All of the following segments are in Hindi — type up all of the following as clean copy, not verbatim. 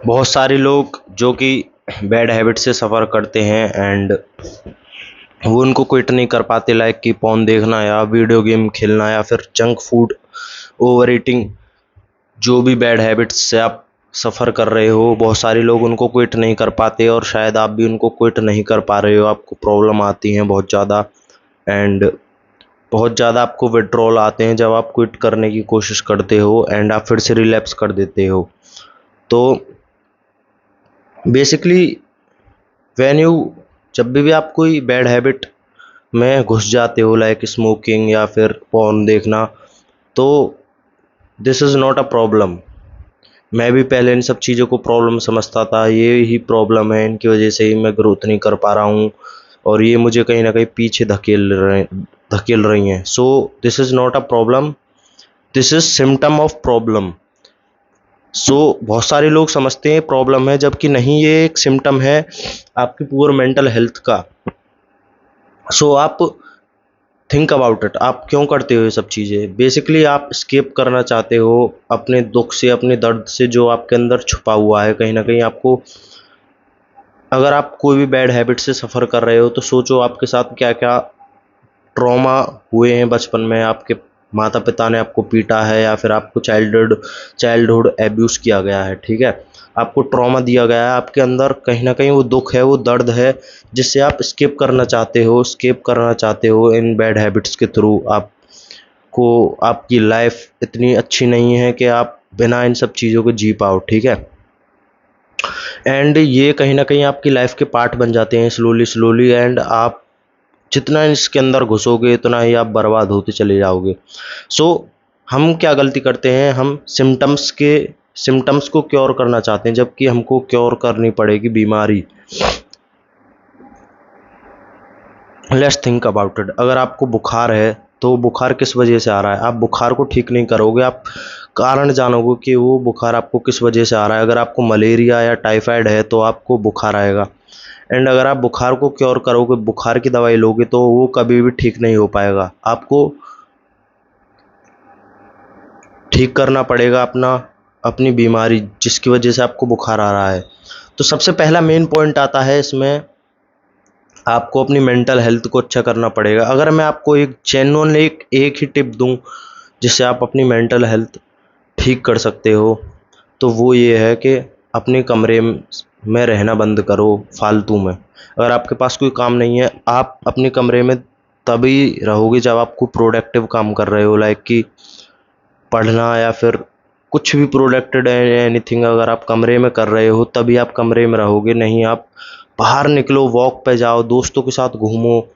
बहुत सारे लोग जो कि बैड हैबिट से सफ़र करते हैं एंड वो उनको क्विट नहीं कर पाते, लाइक कि पॉर्न देखना या वीडियो गेम खेलना या फिर जंक फूड, ओवर ईटिंग। जो भी बैड हैबिट्स से आप सफ़र कर रहे हो, बहुत सारे लोग उनको क्विट नहीं कर पाते और शायद आप भी उनको क्विट नहीं कर पा रहे हो। आपको प्रॉब्लम आती हैं बहुत ज़्यादा एंड बहुत ज़्यादा आपको विड्रॉल आते हैं जब आप क्विट करने की कोशिश करते हो एंड आप फिर से रिलैप्स कर देते हो। तो बेसिकली व्हेन यू जब भी आप कोई बैड हैबिट में घुस जाते हो, लाइक स्मोकिंग या फिर पॉर्न देखना, तो this is not a problem. मैं भी पहले इन सब चीज़ों को प्रॉब्लम समझता था, ये ही प्रॉब्लम है, इनकी वजह से ही मैं ग्रोथ नहीं कर पा रहा हूँ और ये मुझे कहीं ना कहीं पीछे धकेल रही हैं। So this is not a problem, this is symptom of problem. So बहुत सारे लोग समझते हैं प्रॉब्लम है, जबकि नहीं, ये एक सिम्टम है आपकी पुअर मेंटल हेल्थ का। सो आप थिंक अबाउट इट, आप क्यों करते हो ये सब चीज़ें? बेसिकली आप स्केप करना चाहते हो अपने दुख से, अपने दर्द से जो आपके अंदर छुपा हुआ है कहीं ना कहीं। आपको, अगर आप कोई भी बैड हैबिट से सफ़र कर रहे हो तो सोचो आपके साथ क्या क्या ट्रॉमा हुए हैं बचपन में। आपके माता पिता ने आपको पीटा है या फिर आपको चाइल्डहुड एब्यूज़ किया गया है, ठीक है। आपको ट्रॉमा दिया गया है, आपके अंदर कहीं ना कहीं वो दुख है, वो दर्द है, जिससे आप स्केप करना चाहते हो इन बैड हैबिट्स के थ्रू। आपको, आपकी लाइफ इतनी अच्छी नहीं है कि आप बिना इन सब चीज़ों को जी पाओ, ठीक है। एंड ये कहीं ना कहीं आपकी लाइफ के पार्ट बन जाते हैं स्लोली स्लोली, एंड आप जितना इसके अंदर घुसोगे उतना ही आप बर्बाद होते चले जाओगे। सो हम क्या गलती करते हैं, हम सिम्टम्स को क्योर करना चाहते हैं, जबकि हमको क्योर करनी पड़ेगी बीमारी। Let's think about it. अगर आपको बुखार है तो बुखार किस वजह से आ रहा है? आप बुखार को ठीक नहीं करोगे, आप कारण जानोगे कि वो बुखार आपको किस वजह से आ रहा है। अगर आपको मलेरिया या टाइफाइड है तो आपको बुखार आएगा, एंड अगर आप बुखार को क्योर करोगे, बुखार की दवाई लोगे, तो वो कभी भी ठीक नहीं हो पाएगा। आपको ठीक करना पड़ेगा अपनी बीमारी जिसकी वजह से आपको बुखार आ रहा है। तो सबसे पहला मेन पॉइंट आता है इसमें, आपको अपनी मेंटल हेल्थ को अच्छा करना पड़ेगा। अगर मैं आपको एक जेन्युइन एक ही टिप दूं जिससे आप अपनी मेंटल हेल्थ ठीक कर सकते हो, तो वो ये है कि अपने कमरे में रहना बंद करो फालतू में। अगर आपके पास कोई काम नहीं है, आप अपने कमरे में तभी रहोगे जब आप कोई प्रोडक्टिव काम कर रहे हो, लाइक कि पढ़ना या फिर कुछ भी प्रोडक्टेड एनीथिंग अगर आप कमरे में कर रहे हो तभी आप कमरे में रहोगे। नहीं, आप बाहर निकलो, वॉक पे जाओ, दोस्तों के साथ घूमो,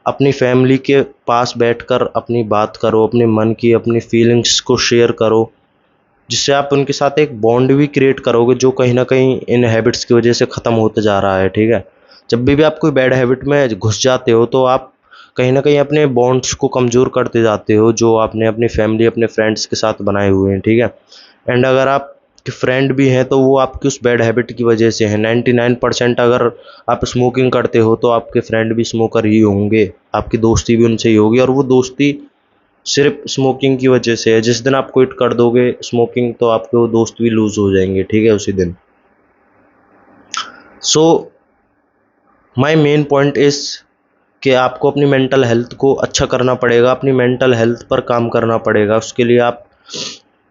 अपनी फैमिली के पास बैठकर अपनी बात करो, अपने मन की अपनी फीलिंग्स को शेयर करो, जिससे आप उनके साथ एक बॉन्ड भी क्रिएट करोगे जो कहीं ना कहीं इन हैबिट्स की वजह से ख़त्म होते जा रहा है, ठीक है। जब भी आप कोई बैड हैबिट में घुस जाते हो तो आप कहीं ना कहीं अपने बॉन्ड्स को कमज़ोर करते जाते हो जो आपने अपनी फैमिली, अपने फ्रेंड्स के साथ बनाए हुए हैं, ठीक है। एंड अगर आपके फ्रेंड भी हैं तो वो आपकी उस बैड हैबिट की वजह से है। 99% अगर आप स्मोकिंग करते हो तो आपके फ्रेंड भी स्मोकर ही होंगे, आपकी दोस्ती भी उनसे ही होगी, और वो दोस्ती सिर्फ स्मोकिंग की वजह से है। जिस दिन आप क्विट कर दोगे स्मोकिंग तो आपके वो दोस्त भी लूज हो जाएंगे, ठीक है, उसी दिन। सो माई मेन पॉइंट इज कि आपको अपनी मेंटल हेल्थ को अच्छा करना पड़ेगा, अपनी मेंटल हेल्थ पर काम करना पड़ेगा। उसके लिए आप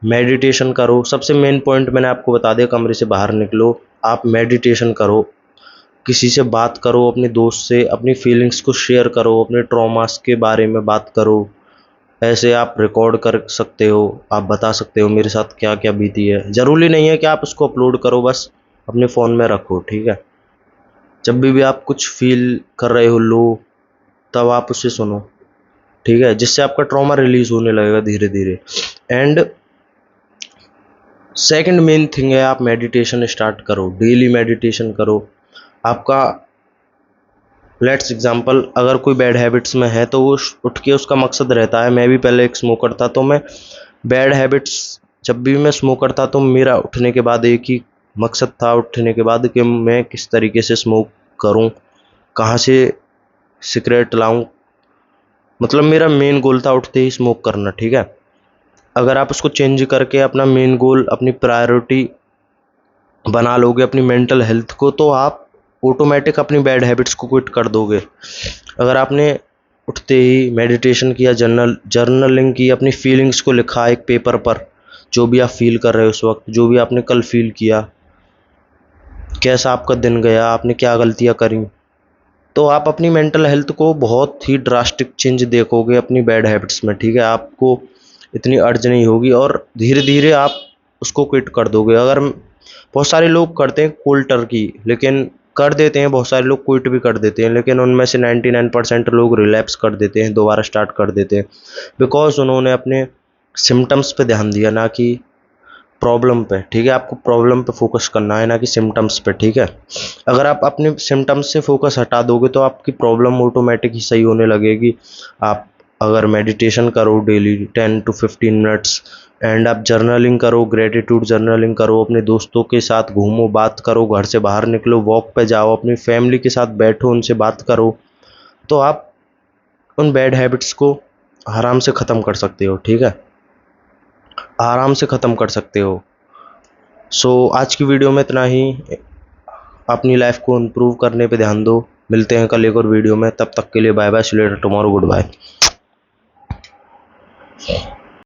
मेडिटेशन करो। सबसे मेन पॉइंट मैंने आपको बता दिया, कमरे से बाहर निकलो, आप मेडिटेशन करो, किसी से बात करो, अपने दोस्त से अपनी फीलिंग्स को शेयर करो, अपने ट्रॉमास के बारे में बात करो। ऐसे आप रिकॉर्ड कर सकते हो, आप बता सकते हो मेरे साथ क्या क्या बीती है। ज़रूरी नहीं है कि आप उसको अपलोड करो, बस अपने फ़ोन में रखो, ठीक है। जब भी आप कुछ फील कर रहे हो लो, तब आप उसे सुनो, ठीक है, जिससे आपका ट्रॉमा रिलीज़ होने लगेगा धीरे धीरे। एंड सेकंड मेन थिंग है, आप मेडिटेशन स्टार्ट करो, डेली मेडिटेशन करो। आपका लेट्स एग्जांपल, अगर कोई बैड हैबिट्स में है तो वो उठ के उसका मकसद रहता है। मैं भी पहले एक स्मोकर था, तो मैं बैड हैबिट्स, जब भी मैं स्मोकर था तो मेरा उठने के बाद एक ही मकसद था, उठने के बाद, कि मैं किस तरीके से स्मोक करूं, कहाँ से सिगरेट लाऊं। मतलब मेरा मेन गोल था उठते ही स्मोक करना, ठीक है। अगर आप उसको चेंज करके अपना मेन गोल, अपनी प्रायोरिटी बना लोगे अपनी मेंटल हेल्थ को, तो आप ऑटोमेटिक अपनी बैड हैबिट्स को क्विट कर दोगे। अगर आपने उठते ही मेडिटेशन किया, जर्नलिंग की, अपनी फीलिंग्स को लिखा एक पेपर पर, जो भी आप फील कर रहे हो उस वक्त, जो भी आपने कल फील किया, कैसा आपका दिन गया, आपने क्या गलतियां करी, तो आप अपनी मेंटल हेल्थ को बहुत ही ड्रास्टिक चेंज देखोगे अपनी बैड हैबिट्स में। ठीक है, आपको इतनी अर्ज नहीं होगी और धीरे धीरे आप उसको क्विट कर दोगे। अगर बहुत सारे लोग करते हैं कोल्ड टर्की, लेकिन कर देते हैं, बहुत सारे लोग क्विट भी कर देते हैं, लेकिन उनमें से 99% लोग रिलैप्स कर देते हैं, दोबारा स्टार्ट कर देते हैं, बिकॉज उन्होंने अपने सिम्टम्स पे ध्यान दिया, ना कि प्रॉब्लम पे। ठीक है, आपको प्रॉब्लम पे फोकस करना है, ना कि सिम्टम्स पे। ठीक है, अगर आप अपने सिम्टम्स से फोकस हटा दोगे तो आपकी प्रॉब्लम ऑटोमेटिक ही सही होने लगेगी। आप अगर मेडिटेशन करो डेली 10 to 15 मिनट्स, एंड आप जर्नलिंग करो, ग्रेटिट्यूड जर्नलिंग करो, अपने दोस्तों के साथ घूमो, बात करो, घर से बाहर निकलो, वॉक पे जाओ, अपनी फैमिली के साथ बैठो, उनसे बात करो, तो आप उन बैड हैबिट्स को आराम से ख़त्म कर सकते हो। ठीक है, आराम से ख़त्म कर सकते हो। सो आज की वीडियो में इतना ही। अपनी लाइफ को इम्प्रूव करने पे ध्यान दो। मिलते हैं कल एक और वीडियो में, तब तक के लिए bye bye, see you later tomorrow, good bye.